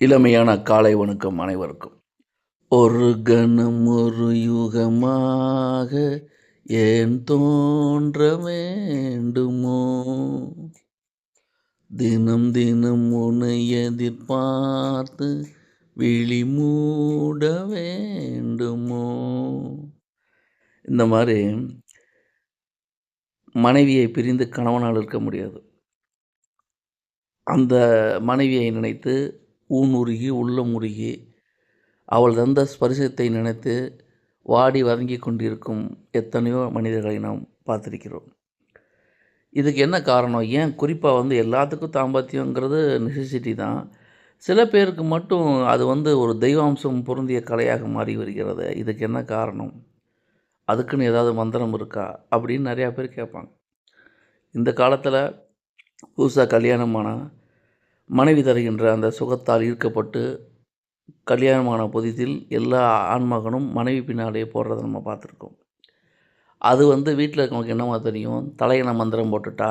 இளமையான காலை வணக்கம் அனைவருக்கும். ஒரு கணம் ஒரு யுகமாக ஏன் தோன்ற வேண்டுமோ? தினம் தினம் உன்னை எதிர்பார்த்து விழி மூட வேண்டுமோ? இந்த மாதிரி மனைவியை பிரிந்து கணவனால் இருக்க முடியாது. அந்த மனைவியை நினைத்து ஊனுருகி உள்ளம் உருகி அவள் தந்த ஸ்பரிசத்தை நினைத்து வாடி வதங்கிக் கொண்டிருக்கும் எத்தனையோ மனிதர்களை நாம் பார்த்திருக்கிறோம். இதுக்கு என்ன காரணம்? ஏன் குறிப்பாக எல்லாத்துக்கும் தாம்பத்தியங்கிறது நெசசிட்டி தான். சில பேருக்கு மட்டும் அது ஒரு தெய்வாம்சம் பொருந்திய கலையாக மாறி வருகிறது. இதுக்கு என்ன காரணம்? அதுக்குன்னு ஏதாவது மந்திரம் இருக்கா? அப்படின்னு நிறையா பேர் கேட்பாங்க. இந்த காலத்தில் புதுசாக கல்யாணமான மனைவி தருகின்ற அந்த சுகத்தால் ஈர்க்கப்பட்டு கல்யாணமான புதிதில் எல்லா ஆண்மகனும் மனைவி பின்னாலே போடுறத நம்ம பார்த்துருக்கோம். அது வீட்டில் இருக்கவங்களுக்கு என்னமா தெரியும்? தலையணை மந்திரம் போட்டுட்டா,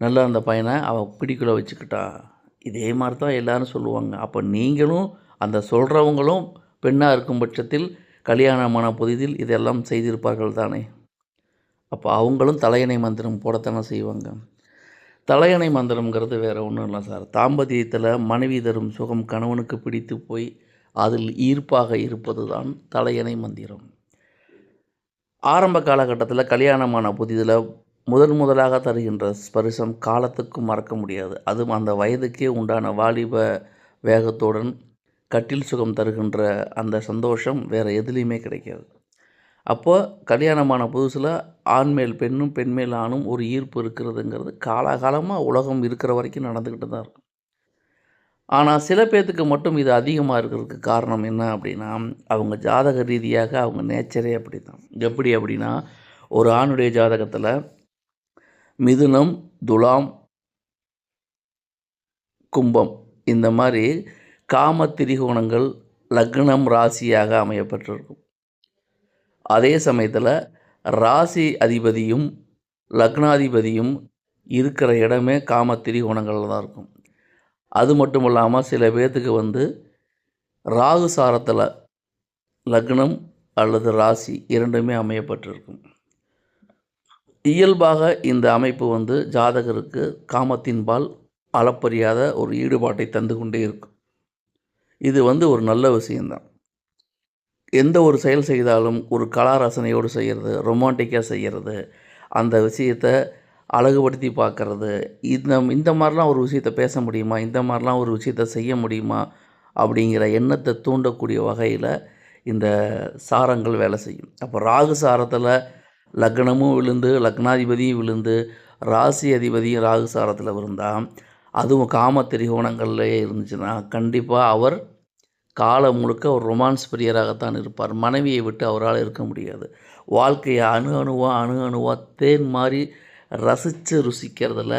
நல்லா அந்த பையனை அவள் பிடிக்குள்ள வச்சுக்கிட்டா. இதே மாதிரி தான் எல்லோரும் சொல்லுவாங்க. அப்போ நீங்களும் அந்த சொல்கிறவங்களும் பெண்ணாக இருக்கும் பட்சத்தில் கல்யாணமான புதிதில் இதெல்லாம் செய்திருப்பார்கள் தானே. அப்போ அவங்களும் தலையணை மந்திரம் போடத்தானே செய்வாங்க. தலையணை மந்திரம்ங்கிறது வேறு ஒன்றும் இல்லை சார். தாம்பத்தியத்தில் மனைவி தரும் சுகம் கணவனுக்கு பிடித்து போய் அதில் ஈர்ப்பாக இருப்பது தான் தலையணை மந்திரம். ஆரம்ப காலகட்டத்தில் கல்யாணமான புதிதில் முதலாக தருகின்ற ஸ்பரிசம் காலத்துக்கும் மறக்க முடியாது. அதுவும் அந்த வயதுக்கே உண்டான வாலிப வேகத்துடன் கட்டில் சுகம் தருகின்ற அந்த சந்தோஷம் வேறு எதுலேயுமே கிடைக்காது. அப்போது கல்யாணமான புதுசில் ஆண் மேல் பெண்ணும் பெண் மேல் ஆணும் ஒரு ஈர்ப்பு இருக்கிறதுங்கிறது காலகாலமாக உலகம் இருக்கிற வரைக்கும் நடந்துக்கிட்டு தான் இருக்கும். ஆனால் சில பேர்த்துக்கு மட்டும் இது அதிகமாக இருக்கிறதுக்கு காரணம் என்ன அப்படின்னா, அவங்க ஜாதக ரீதியாக அவங்க நேச்சரே அப்படி தான். எப்படி அப்படின்னா, ஒரு ஆணுடைய ஜாதகத்தில் மிதுனம், துலாம், கும்பம் இந்த மாதிரி காம திரிகோணங்கள் லக்னம் ராசியாக அமையப்பட்டிருக்கும். அதே சமயத்தில் ராசி அதிபதியும் லக்னாதிபதியும் இருக்கிற இடமே காம திரிகோணங்களில் தான் இருக்கும். அது மட்டும் இல்லாமல் சில பேர்த்துக்கு ராகு சாரத்தில் லக்னம் அல்லது ராசி இரண்டுமே அமையப்பட்டிருக்கும். இயல்பாக இந்த அமைப்பு ஜாதகருக்கு காமத்தின்பால் அளப்பறியாத ஒரு ஈடுபாட்டை தந்து கொண்டே இருக்கும். இது ஒரு நல்ல விஷயந்தான். எந்த ஒரு செயல் செய்தாலும் ஒரு கலா ரசனையோடு செய்கிறது, ரொமான்டிக்காக செய்கிறது, அந்த விஷயத்தை அழகுபடுத்தி பார்க்குறது, இந்த மாதிரிலாம் ஒரு விஷயத்தை பேச முடியுமா, இந்த மாதிரிலாம் ஒரு விஷயத்தை செய்ய முடியுமா அப்படிங்கிற எண்ணத்தை தூண்டக்கூடிய வகையில் இந்த சாரங்கள் வேலை செய்யும். அப்போ ராகு சாரத்தில் லக்னமும் விழுந்து லக்னாதிபதியும் விழுந்து ராசி அதிபதியும் ராகு சாரத்தில் விழுந்தால், அதுவும் காம திரிகோணங்கள்லேயே இருந்துச்சுன்னா கண்டிப்பாக அவர் காலம் முழுக்க ஒரு ரொமான்ஸ் பிரியராகத்தான் இருப்பார். மனைவியை விட்டு அவரால் இருக்க முடியாது. வாழ்க்கையை அணு அணுவாக தேன் மாதிரி ரசித்து ருசிக்கிறதுல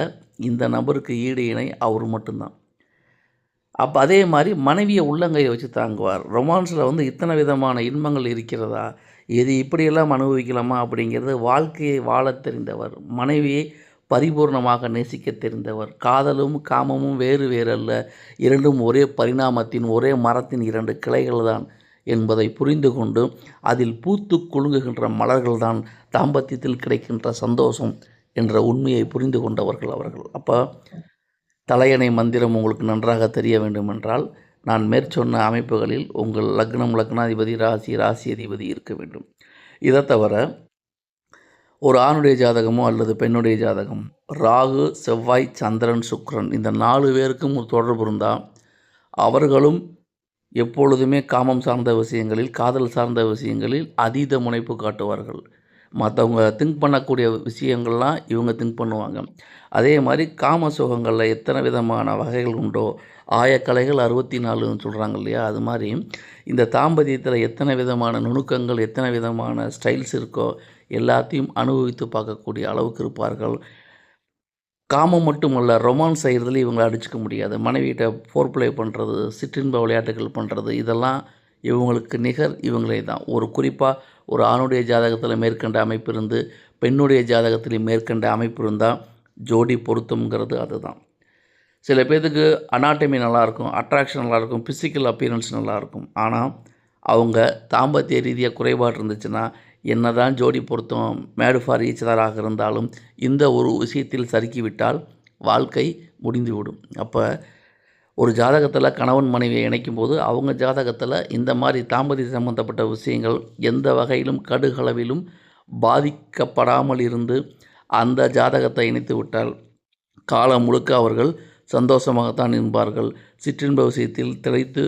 இந்த நபருக்கு ஈடு இணை அவர் மட்டும்தான். அப்போ அதே மாதிரி மனைவியை உள்ளங்கையை வச்சு தாங்குவார். ரொமான்ஸில் இத்தனை விதமான இன்பங்கள் இருக்கிறதா, இது இப்படியெல்லாம் அனுபவிக்கலாமா அப்படிங்கிறது வாழ்க்கையை வாழத் தெரிந்தவர், மனைவியை பரிபூர்ணமாக நேசிக்க தெரிந்தவர். காதலும் காமமும் வேறு வேறல்ல, இரண்டும் ஒரே பரிணாமத்தின் ஒரே மரத்தின் இரண்டு கிளைகள் தான் என்பதை புரிந்து கொண்டு அதில் பூத்து குலுங்குகின்ற மலர்கள்தான் தாம்பத்தியத்தில் கிடைக்கின்ற சந்தோஷம் என்ற உண்மையை புரிந்து கொண்டவர்கள் அவர்கள். அப்போ தலையணை மந்திரம் உங்களுக்கு நன்றாக தெரிய வேண்டுமென்றால் நான் மேற்சொன்ன அமைப்புகளில் உங்கள் லக்னம் லக்னாதிபதி ராசி அதிபதி இருக்க வேண்டும். இதை தவிர ஒரு ஆணுடைய ஜாதகமோ அல்லது பெண்ணுடைய ஜாதகம் ராகு செவ்வாய் சந்திரன் சுக்கிரன் இந்த 4 பேருக்கும் ஒரு தொடர்பு இருந்தால் அவர்களும் எப்பொழுதுமே காமம் சார்ந்த விஷயங்களில் காதல் சார்ந்த விஷயங்களில் அதீத முனைப்பு காட்டுவார்கள். மற்றவங்க திங்க் பண்ணக்கூடிய விஷயங்கள்லாம் இவங்க திங்க் பண்ணுவாங்க. அதே மாதிரி காம சுகங்களில் எத்தனை விதமான வகைகள் உண்டோ, ஆயக்கலைகள் 64ன்னு சொல்கிறாங்க இல்லையா, அது மாதிரி இந்த தாம்பத்தியத்தில் எத்தனை விதமான நுணுக்கங்கள் எத்தனை விதமான ஸ்டைல்ஸ் இருக்கோ எல்லாத்தையும் அனுபவித்து பார்க்கக்கூடிய அளவுக்கு இருப்பார்கள். காமம் மட்டுமல்ல, ரொமான்ஸ் செய்கிறதுல இவங்களை அடிச்சுக்க முடியாது. மனைவியிட்ட ஃபோர் ப்ளே பண்ணுறது, சிற்றின்ப விளையாட்டுகள் பண்ணுறது, இதெல்லாம் இவங்களுக்கு நிகர் இவங்களே தான். ஒரு குறிப்பாக ஒரு ஆணுடைய ஜாதகத்தில் மேற்கண்ட அமைப்பு இருந்து பெண்ணுடைய ஜாதகத்திலையும் மேற்கண்ட அமைப்பு இருந்தால் ஜோடி பொருத்தம்ங்கிறது அதுதான். சில பேர்த்துக்கு அனாட்டமி நல்லாயிருக்கும், அட்ராக்ஷன் நல்லாயிருக்கும், ஃபிசிக்கல் அப்பியரன்ஸ் நல்லாயிருக்கும். ஆனால் அவங்க தாம்பத்திய ரீதியாக குறைபாடு இருந்துச்சுன்னா, என்னதான் ஜோடி பொருத்தம் மேடு ஃபார் ஈச் அதராக இருந்தாலும் இந்த ஒரு விஷயத்தில் சறுக்கிவிட்டால் வாழ்க்கை முடிந்துவிடும். அப்போ ஒரு ஜாதகத்தில் கணவன் மனைவியை இணைக்கும்போது அவங்க ஜாதகத்தில் இந்த மாதிரி தாம்பத்திய சம்பந்தப்பட்ட விஷயங்கள் எந்த வகையிலும் கடுகளவிலும் பாதிக்கப்படாமல் இருந்து அந்த ஜாதகத்தை இணைத்து விட்டால் காலம் முழுக்க அவர்கள் சந்தோஷமாகத்தான் இருப்பார்கள். சிற்றின்ப விஷயத்தில் திளைத்து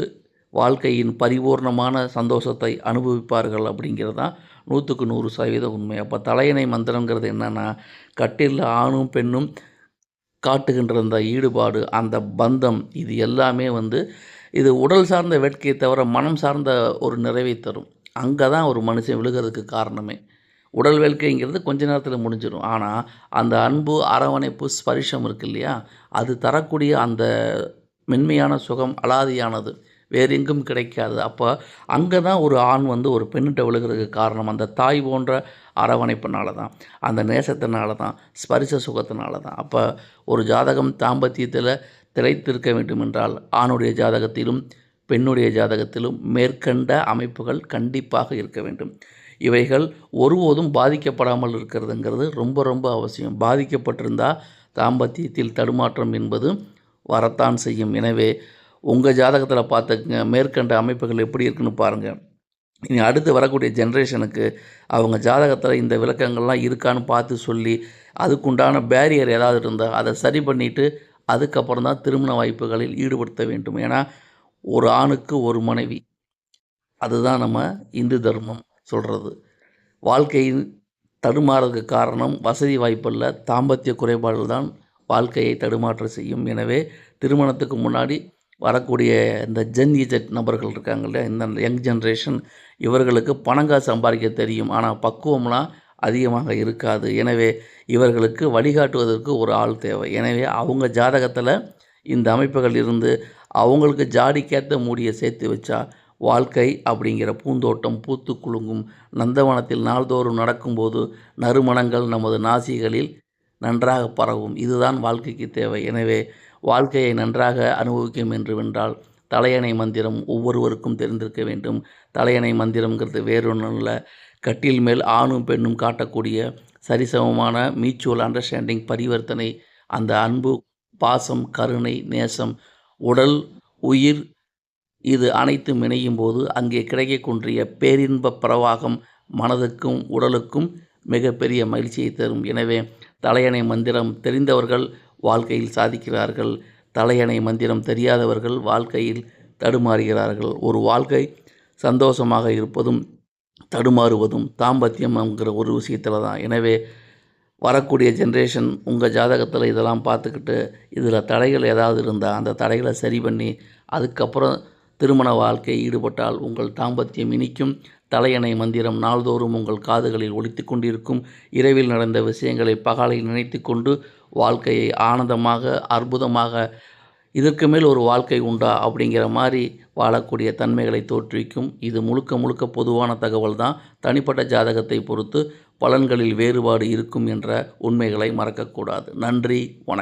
வாழ்க்கையின் பரிபூர்ணமான சந்தோஷத்தை அனுபவிப்பார்கள் அப்படிங்கிறது தான் 100க்கு 100% உண்மை. அப்போ தலையணை மந்திரங்கிறது என்னென்னா, கட்டிலில் ஆணும் பெண்ணும் காட்டுகின்ற அந்த ஈடுபாடு, அந்த பந்தம், இது எல்லாமே இது உடல் சார்ந்த வேட்கையை தவிர மனம் சார்ந்த ஒரு நிறைவை தரும். அங்கே தான் ஒரு மனுஷன் விழுகிறதுக்கு காரணமே. உடல் வேட்கைங்கிறது கொஞ்ச நேரத்தில் முடிஞ்சிடும். ஆனால் அந்த அன்பு, அரவணைப்பு, ஸ்பரிசம் இருக்கு இல்லையா, அது தரக்கூடிய அந்த மென்மையான சுகம் அலாதியானது, வேறு எங்கும் கிடைக்காது. அப்போ அங்கே தான் ஒரு ஆண் ஒரு பெண்ணிட்ட விழுகிறதுக்கு காரணம் அந்த தாய் போன்ற அரவணைப்பினால தான், அந்த நேசத்தினால தான், ஸ்பரிச சுகத்தினால தான். அப்போ ஒரு ஜாதகம் தாம்பத்தியத்தில் திளைத்திருக்க வேண்டும் என்றால் ஆணுடைய ஜாதகத்திலும் பெண்ணுடைய ஜாதகத்திலும் மேற்கண்ட அமைப்புகள் கண்டிப்பாக இருக்க வேண்டும். இவைகள் ஒருபோதும் பாதிக்கப்படாமல் இருக்கிறதுங்கிறது ரொம்ப ரொம்ப அவசியம். பாதிக்கப்பட்டிருந்தால் தாம்பத்தியத்தில் தடுமாற்றம் என்பது வரத்தான் செய்யும். எனவே உங்கள் ஜாதகத்தில் பார்த்துக்குங்க, மேற்கண்ட அமைப்புகள் எப்படி இருக்குன்னு பாருங்கள். இனி அடுத்து வரக்கூடிய ஜென்ரேஷனுக்கு அவங்க ஜாதகத்தில் இந்த விளக்கங்கள்லாம் இருக்கான்னு பார்த்து சொல்லி அதுக்குண்டான பேரியர் ஏதாவது இருந்தால் அதை சரி பண்ணிவிட்டு அதுக்கப்புறம் தான் திருமண வாய்ப்புகளில் ஈடுபடுத்த வேண்டும். ஏன்னா ஒரு ஆணுக்கு ஒரு மனைவி, அதுதான் நம்ம இந்து தர்மம் சொல்கிறது. வாழ்க்கையில் தடுமாறதுக்கு காரணம் வசதி வாய்ப்பில்லை, தாம்பத்திய குறைபாடுகள் தான் வாழ்க்கையை தடுமாற்ற செய்யும். எனவே திருமணத்துக்கு முன்னாடி வரக்கூடிய இந்த ஜென் இஜெட் நபர்கள் இருக்காங்க இல்லையா, இந்த யங் ஜென்ரேஷன், இவர்களுக்கு பணங்காசு சம்பாதிக்க தெரியும், ஆனால் பக்குவம்லாம் அதிகமாக இருக்காது. எனவே இவர்களுக்கு வழிகாட்டுவதற்கு ஒரு ஆள் தேவை. எனவே அவங்க ஜாதகத்தில் இந்த அமைப்புகள் இருந்து அவங்களுக்கு ஜாடிக்கேற்ற மூடியை சேர்த்து வச்சா வாழ்க்கை அப்படிங்கிற பூந்தோட்டம் பூத்து குலுங்கும். நந்தவனத்தில் நாள்தோறும் நடக்கும்போது நறுமணங்கள் நமது நாசிகளில் நன்றாக பரவும். இதுதான் வாழ்க்கைக்கு தேவை. எனவே வாழ்க்கையை நன்றாக அனுபவிக்கும் என்றால் தலையணை மந்திரம் ஒவ்வொருவருக்கும் தெரிந்திருக்க வேண்டும். தலையணை மந்திரங்கிறது வேறொன்றும் இல்லை, கட்டில் மேல் ஆணும் பெண்ணும் காட்டக்கூடிய சரிசமமான மியூச்சுவல் அண்டர்ஸ்டாண்டிங், பரிவர்த்தனை, அந்த அன்பு, பாசம், கருணை, நேசம், உடல், உயிர், இது அனைத்தும் இணையும் போது அங்கே கிடைக்கக்கூடிய பேரின்ப பிரவாகம் மனதுக்கும் உடலுக்கும் மிகப்பெரிய மகிழ்ச்சியை தரும். எனவே தலையணை மந்திரம் தெரிந்தவர்கள் வாழ்க்கையில் சாதிக்கிறார்கள், தலையணை மந்திரம் தெரியாதவர்கள் வாழ்க்கையில் தடுமாறுகிறார்கள். ஒரு வாழ்க்கை சந்தோஷமாக இருப்பதும் தடுமாறுவதும் தாம்பத்தியம்ங்கிற ஒரு விஷயத்தில் தான். எனவே வரக்கூடிய ஜென்ரேஷன் உங்கள் ஜாதகத்தில் இதெல்லாம் பார்த்துக்கிட்டு இதில் தடைகள் ஏதாவது இருந்தால் அந்த தடைகளை சரி பண்ணி அதுக்கப்புறம் திருமண வாழ்க்கை ஈடுபட்டால் உங்கள் தாம்பத்தியம் இனிக்கும். தலையணை மந்திரம் நாள்தோறும் உங்கள் காதுகளில் ஒலித்து கொண்டிருக்கும். இரவில் நடந்த விஷயங்களை பகலில் நினைத்து கொண்டு வாழ்க்கையை ஆனந்தமாக, அற்புதமாக, இதற்கு மேல் ஒரு வாழ்க்கை உண்டா அப்படிங்கிற மாதிரி வாழக்கூடிய தன்மைகளை தோற்றுவிக்கும். இது முழுக்க முழுக்க பொதுவான தகவல் தான். தனிப்பட்ட ஜாதகத்தை பொறுத்து பலன்களில் வேறுபாடு இருக்கும் என்ற உண்மைகளை மறக்கக்கூடாது. நன்றி, வணக்கம்.